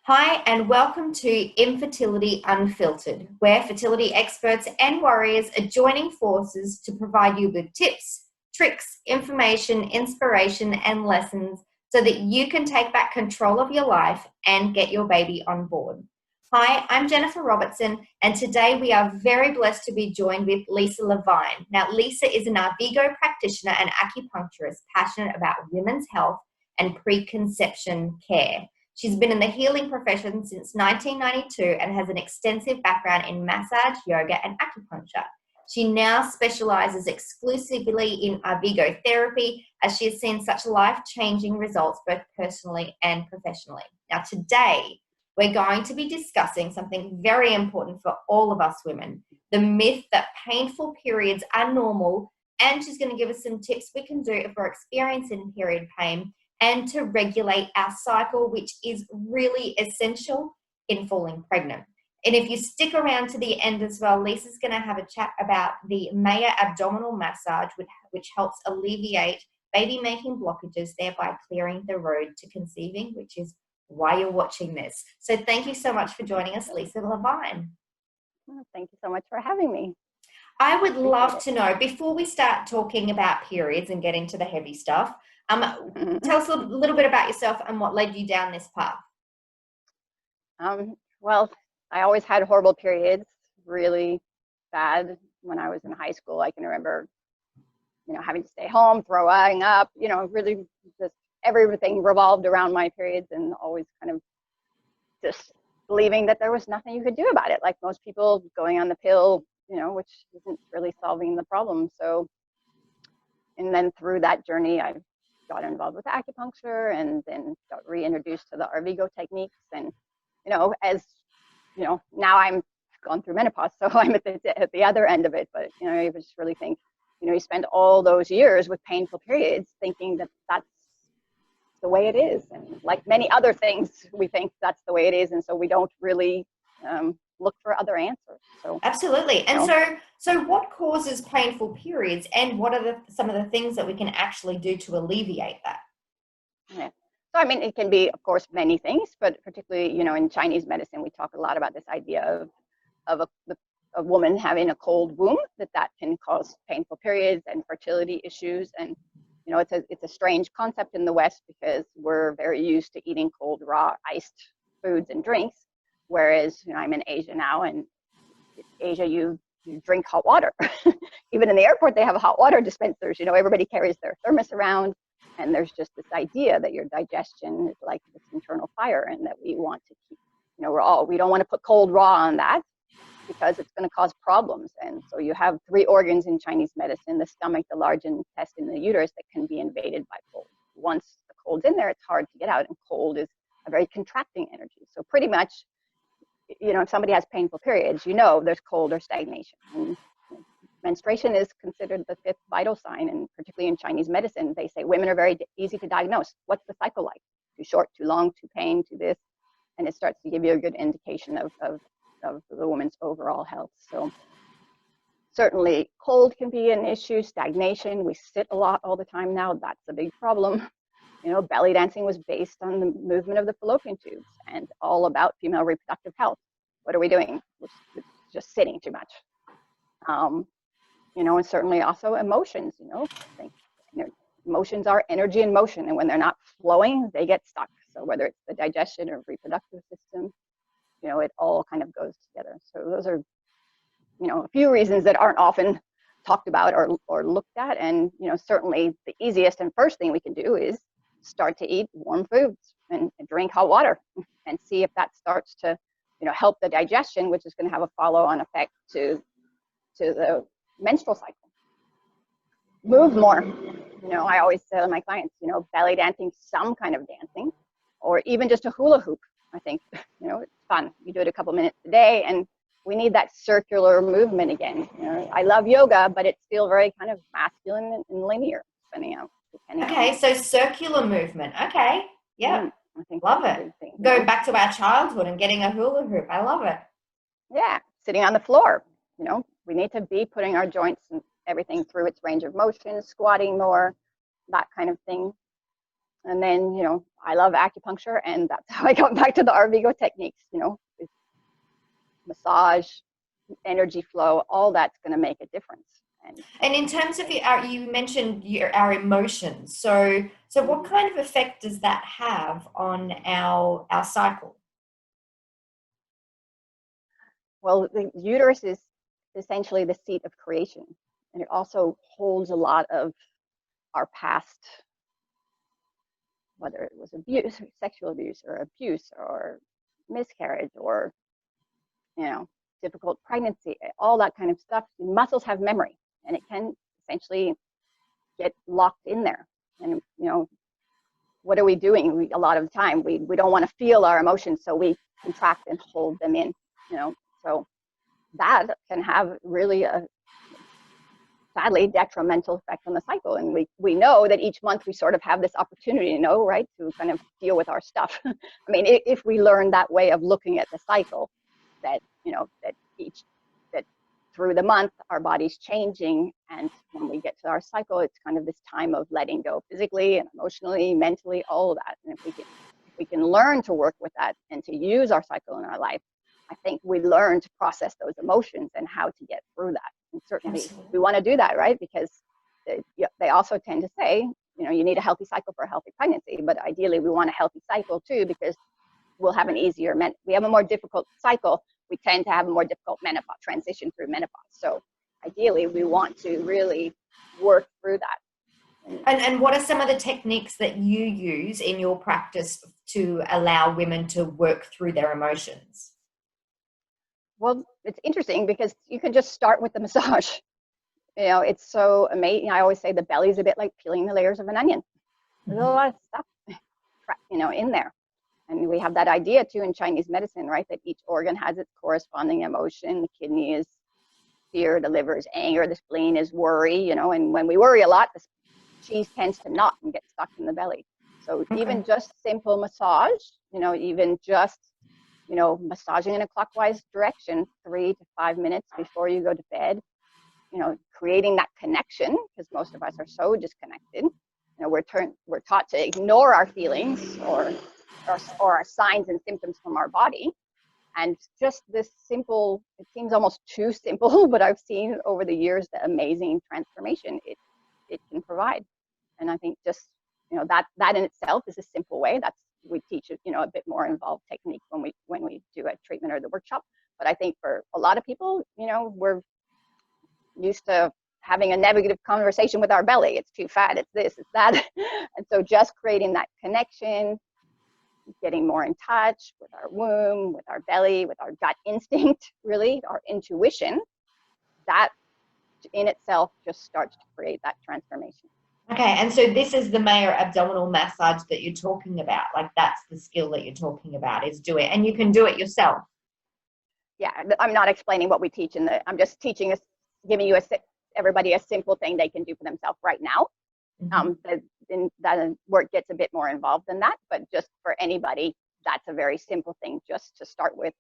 Hi, and welcome to Infertility Unfiltered, where fertility experts and warriors are joining forces to provide you with tips, tricks, information, inspiration, and lessons so that you can take back control of your life and get your baby on board. Hi, I'm Jennifer Robertson, and today we are very blessed to be joined with Lisa Levine. Now, Lisa is an Arvigo Practitioner and Acupuncturist passionate about women's health and preconception care. She's been in the healing profession since 1992 and has an extensive background in massage, yoga, and acupuncture. She now specializes exclusively in Arvigo therapy as she has seen such life-changing results both personally and professionally. Now, today, we're going to be discussing something very important for all of us women, the myth that painful periods are normal, and she's going to give us some tips we can do if we're experiencing period pain and to regulate our cycle, which is really essential in falling pregnant. And if you stick around to the end as well, Lisa's going to have a chat about the Maya Abdominal Massage, which helps alleviate baby-making blockages, thereby clearing the road to conceiving, which is why you're watching this. So thank you so much for joining us, Lisa Levine. Thank you so much for having me. I would love to know, before we start talking about periods and get into the heavy stuff, tell us a little bit about yourself and what led you down this path. Well, I always had horrible periods, really bad when I was in high school. I can remember, having to stay home, throwing up, really just everything revolved around my periods and always kind of just believing that there was nothing you could do about it. Like most people going on the pill, which isn't really solving the problem. So, and then through that journey, I got involved with acupuncture and then got reintroduced to the Arvigo techniques. And, now I'm gone through menopause, so I'm at the other end of it. But, you just really think, you spend all those years with painful periods thinking that that's the way it is. And like many other things, we think that's the way it is. And so we don't really look for other answers. So absolutely. And so what causes painful periods, and what are some of the things that we can actually do to alleviate that? Yeah. So, it can be, of course, many things, but particularly, in Chinese medicine, we talk a lot about this idea of a woman having a cold womb, that can cause painful periods and fertility issues. And, it's a strange concept in the West because we're very used to eating cold, raw, iced foods and drinks. Whereas, I'm in Asia now, and Asia, you drink hot water. Even in the airport, they have hot water dispensers. Everybody carries their thermos around, and there's just this idea that your digestion is like this internal fire, and that we want to keep, we don't want to put cold raw on that because it's going to cause problems. And so you have 3 organs in Chinese medicine: the stomach, the large intestine, and the uterus, that can be invaded by cold. Once the cold's in there, it's hard to get out, and cold is a very contracting energy. So pretty much, if somebody has painful periods, there's cold or stagnation. And menstruation is considered the 5th vital sign, and particularly in Chinese medicine, they say women are very easy to diagnose. What's the cycle like? Too short, too long, too pain, too this? And it starts to give you a good indication of the woman's overall health. So certainly cold can be an issue. Stagnation, we sit a lot all the time now. That's a big problem. Belly dancing was based on the movement of the fallopian tubes and all about female reproductive health. What are we doing? We're just sitting too much. And certainly also emotions, emotions are energy in motion, and when they're not flowing, they get stuck. So whether it's the digestion or reproductive system, it all kind of goes together. So those are, a few reasons that aren't often talked about or looked at. And, certainly the easiest and first thing we can do is start to eat warm foods and drink hot water, and see if that starts to, help the digestion, which is going to have a follow-on effect to the menstrual cycle. Move more. I always tell my clients, belly dancing, some kind of dancing, or even just a hula hoop. I think, it's fun. You do it a couple minutes a day, and we need that circular movement again. I love yoga, but it's still very kind of masculine and linear, depending on. So circular movement. Okay. Yeah. I think love it. Going back to our childhood and getting a hula hoop. I love it. Yeah. Sitting on the floor. We need to be putting our joints and everything through its range of motion, squatting more, that kind of thing. And then, I love acupuncture, and that's how I got back to the Arvigo techniques, with massage, energy flow, all that's going to make a difference. And in terms of you mentioned our emotions. So what kind of effect does that have on our cycle? Well, the uterus is essentially the seat of creation, and it also holds a lot of our past, whether it was abuse, sexual abuse, or miscarriage, or difficult pregnancy, all that kind of stuff. Muscles have memory, and it can essentially get locked in there. And what are we doing? A lot of the time we don't want to feel our emotions, so we contract and hold them in. So that can have really a sadly detrimental effect on the cycle. And we know that each month we sort of have this opportunity, right, to kind of deal with our stuff. I mean, if we learn that way of looking at the cycle, that that through the month our body's changing, and when we get to our cycle, it's kind of this time of letting go physically and emotionally, mentally, all of that. And if we can learn to work with that and to use our cycle in our life, I think we learn to process those emotions and how to get through that. And certainly we want to do that, right? Because they also tend to say, you need a healthy cycle for a healthy pregnancy, but ideally we want a healthy cycle too, because we'll have an easier, we have a more difficult cycle. We tend to have a more difficult menopause, transition through menopause. So ideally we want to really work through that. And what are some of the techniques that you use in your practice to allow women to work through their emotions? Well, it's interesting because you can just start with the massage. It's so amazing. I always say the belly is a bit like peeling the layers of an onion. There's a lot of stuff, in there. And we have that idea too in Chinese medicine, right? That each organ has its corresponding emotion. The kidney is fear, the liver is anger, the spleen is worry, and when we worry a lot, the cheese tends to knot and get stuck in the belly. So even just simple massage, even just massaging in a clockwise direction 3 to 5 minutes before you go to bed, creating that connection, because most of us are so disconnected. We're taught to ignore our feelings or our signs and symptoms from our body. And just this simple, it seems almost too simple, but I've seen over the years the amazing transformation it can provide. And I think just, that in itself is a simple way. We teach a bit more involved technique when we do a treatment or the workshop. But I think for a lot of people, we're used to having a negative conversation with our belly. It's too fat, it's this, it's that. And so just creating that connection, getting more in touch with our womb, with our belly, with our gut instinct, really, our intuition, that in itself just starts to create that transformation. Okay, and so this is the Maya Abdominal Massage that you're talking about. Like, that's the skill that you're talking about, is do it. And you can do it yourself. Yeah, I'm not explaining what we teach I'm just teaching giving everybody a simple thing they can do for themselves right now. That work gets a bit more involved than that, but just for anybody, that's a very simple thing just to start with,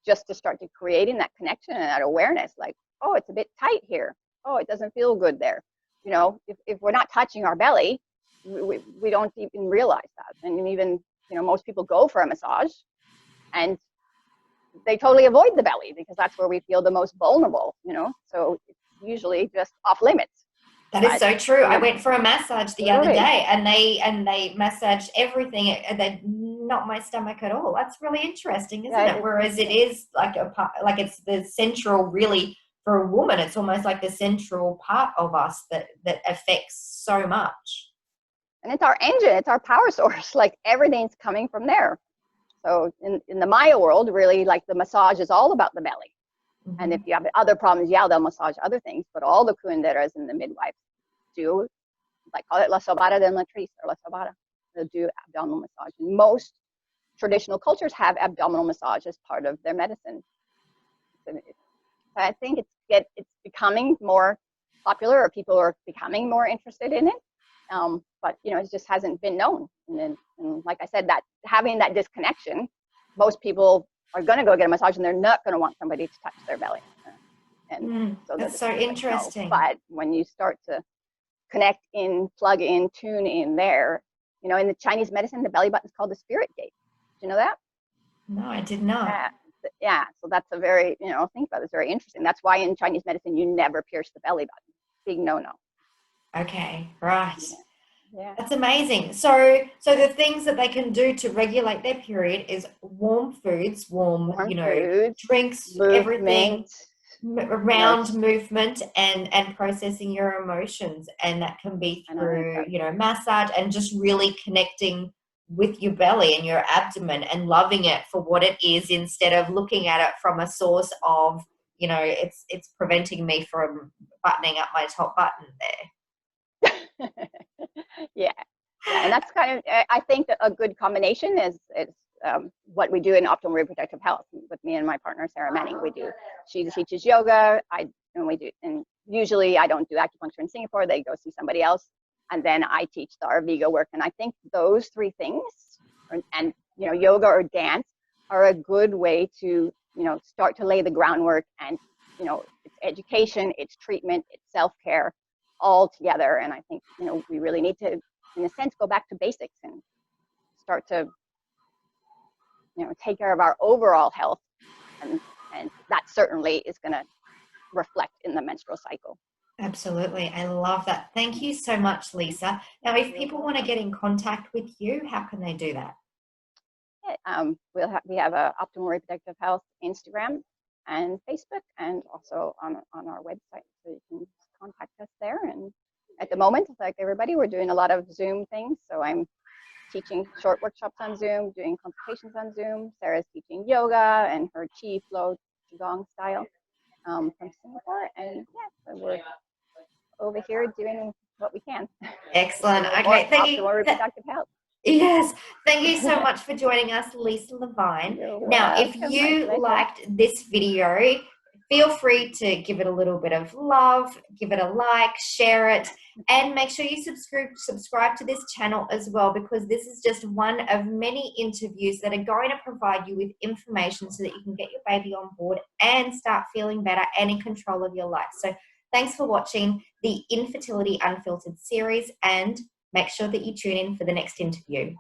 just to start to creating that connection and that awareness, like, oh, it's a bit tight here. Oh, it doesn't feel good there. If we're not touching our belly, we don't even realize that. And even, most people go for a massage and they totally avoid the belly because that's where we feel the most vulnerable, so it's usually just off limits. That is so true. I went for a massage the other day, and they massaged everything. They not my stomach at all. That's really interesting, isn't it? Whereas it is like it's the central, really, for a woman, it's almost like the central part of us that affects so much. And it's our engine, it's our power source. Like, everything's coming from there. So in the Maya world, really, like, the massage is all about the belly. And if you have other problems, they'll massage other things. But all the curanderas and the midwives do, like, call it la sobada de la matriz, or la sobada. They'll do abdominal massage. And most traditional cultures have abdominal massage as part of their medicine. So I think it's becoming more popular, or people are becoming more interested in it. But it just hasn't been known. And like I said, that having that disconnection, most people are going to go get a massage and they're not going to want somebody to touch their belly. And so that's so interesting. But when you start to connect in, plug in, tune in there, You know, in the Chinese medicine, the belly button is called the spirit gate. Do you know that? No, I did not. Yeah. So that's a very, you know, think about it, it's very interesting. That's why in Chinese medicine, you never pierce the belly button. Big no-no. Okay, right. Yeah. That's amazing. So the things that they can do to regulate their period is warm foods, warm you know, foods, drinks, movement, everything around you know, movement and processing your emotions, and that can be through, you know, massage and just really connecting with your belly and your abdomen and loving it for what it is, instead of looking at it from a source of, you know, it's preventing me from buttoning up my top button there. Yeah, and that's kind of, I think that a good combination is what we do in optimal reproductive health with me and my partner Sarah Manning. She teaches yoga, and usually I don't do acupuncture in Singapore. They go see somebody else, and then I teach the Arvigo work. And I think those three things, and you know, yoga or dance, are a good way to, you know, start to lay the groundwork. And you know, it's education, it's treatment, it's self-care, all together. And I think, you know, we really need to, in a sense, go back to basics and start to, you know, take care of our overall health, and that certainly is going to reflect in the menstrual cycle. Absolutely. I love that. Thank you so much, Lisa. Now, if people want to get in contact with you, how can they do that? We have a Optimal Reproductive Health Instagram and Facebook, and also on our website, so you can contact us there. And at the moment, like everybody, we're doing a lot of Zoom things. So I'm teaching short workshops on Zoom, doing consultations on Zoom. Sarah's teaching yoga and her Qi Flow Qigong style from Singapore. And yeah, so we're over here doing what we can. Excellent. Okay, thank you. Optimal reproductive health. Yes, thank you so much for joining us, Lisa Levine. Now, if you liked this video, feel free to give it a little bit of love, give it a like, share it, and make sure you subscribe to this channel as well, because this is just one of many interviews that are going to provide you with information so that you can get your baby on board and start feeling better and in control of your life. So thanks for watching the Infertility Unfiltered series, and make sure that you tune in for the next interview.